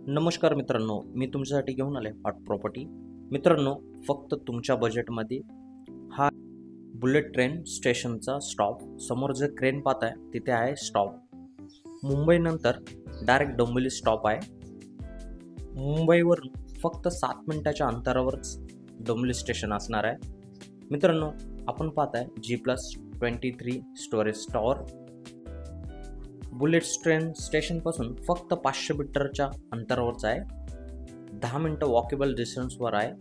नमस्कार मित्रांनो, मी तुमच्यासाठी घेऊन आले हॉट प्रॉपर्टी. मित्रांनो, फक्त तुमच्या बजेटमध्ये हा बुलेट ट्रेन स्टेशनचा स्टॉप. समोर जे क्रेन पाहताय तिथे आहे स्टॉप. मुंबईनंतर डायरेक्ट डोंबिवली स्टॉप आहे. मुंबईवरून फक्त 7 मिनिटाच्या अंतरावरच डोंबिवली स्टेशन असणार आहे. मित्रांनो, आपण पाहताय G+23 storage tower. Bullet train स्टेशनपासून फक्त 500 मीटरच्या अंतरावरच आहे. 10 मिनिटं वॉकेबल डिस्टन्सवर आहे.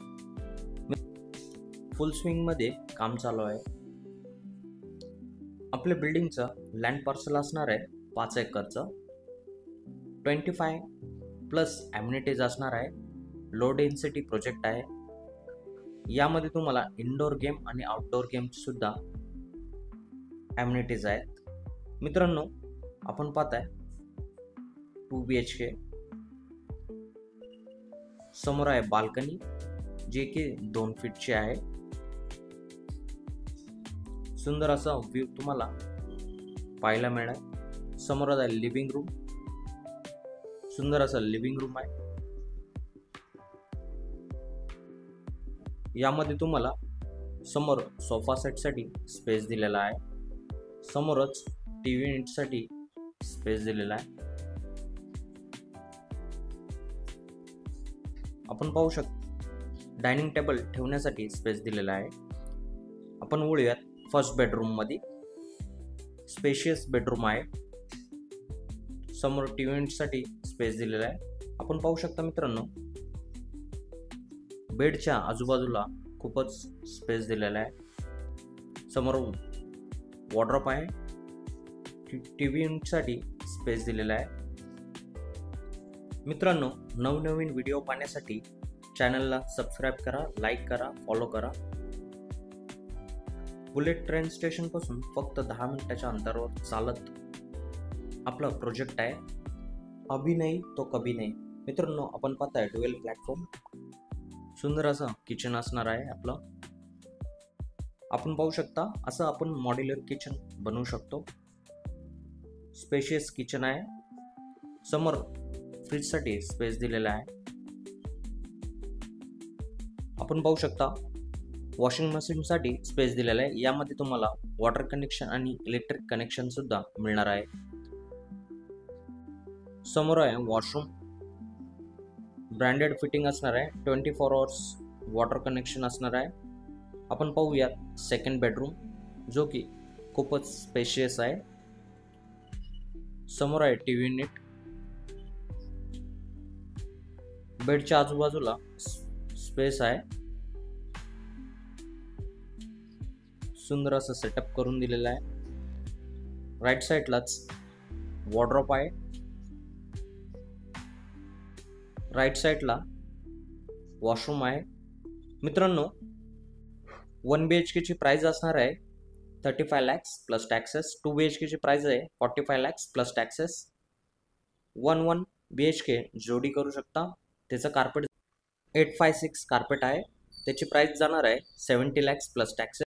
फुल स्विंगमध्ये काम चालू आहे. आपल्या बिल्डिंगचं लँड पार्सल असणार आहे 5 एकरचं. 25+ ॲम्युनिटीज असणार आहे. लो डेन्सिटी प्रोजेक्ट आहे. यामध्ये तुम्हाला इनडोअर गेम आणि आउटडोअर गेमसुद्धा ॲम्युनिटीज आहेत. मित्रांनो, आपण पाहताय 2 BHK. समोर आहे बाल्कनी, जे की 2 फीटची आहे. सुंदर असा व्ह्यू तुम्हाला पाहायला मिळेल. समोर आहे लिव्हिंग रूम. सुंदर असं लिव्हिंग रूम आहे. यामध्ये तुम्हाला समोर सोफा सेटसाठी स्पेस दिलेला आहे. समोरच TV युनिटसाठी स्पेस दिलेला आहे. आपण पाहू शकतो डायनिंग टेबल ठेवण्यासाठी स्पेस दिलेला आहे. आपण वळूयात फर्स्ट बेडरूम मध्ये. स्पेशियस बेडरूम आहे. समोर TV युनिटसाठी स्पेस दिलेला आहे. आपण पाहू शकता मित्रांनो, बेडच्या आजूबाजूला खूपच स्पेस दिलेला आहे. समोर वॉर्डरोब आहे. TV युनिटसाठी स्पेस दिलेला आहे. मित्रांनो, नवनवीन व्हिडिओ पाहण्यासाठी चॅनलला सबस्क्राईब करा, लाईक करा, फॉलो करा. बुलेट ट्रेन स्टेशनपासून फक्त 10 मिनिटाच्या अंतरावर चालत आपला प्रोजेक्ट आहे. अभी नाही तो कभी नाही. मित्रांनो, आपण पाहताय ड्युएल प्लॅटफॉर्म. सुंदर असं किचन असणार आहे आपलं. आपण पाहू शकता असं आपण मॉड्युलर किचन बनवू शकतो. स्पेशियस किचन आहे. समोर फ्रीजसाठी स्पेस दिलेला आहे. आपण पाहू शकता वॉशिंग मशीनसाठी स्पेस दिलेला आहे. यामध्ये तुम्हाला वॉटर कनेक्शन आणि इलेक्ट्रिक कनेक्शन सुद्धा मिळणार आहे. समोर आहे वॉशरूम. ब्रँडेड फिटिंग असणार आहे. 24 hours वॉटर कनेक्शन असणार आहे. आपण पाहूयात सेकंड बेडरूम, जो की खूपच स्पेशियस आहे. समोर आहे TV युनिट. बेडच्या आजूबाजूला स्पेस आहे. सुंदर असं सेटअप करून दिलेलं आहे. राईट साईडलाच वॉर्डरोब आहे. राईट साईडला वॉशरूम आहे. मित्रांनो, 1 BHK ची प्राइस असणार आहे 35 lakhs प्लस टॅक्सेस. 2 BHK ची प्राइस आहे 45 lakhs प्लस टॅक्सेस. 1 BHK जोडी करू शकता. त्याचं कार्पेट 856 कार्पेट आहे. त्याची प्राइस जाणार आहे 70 lakhs प्लस टॅक्सेस.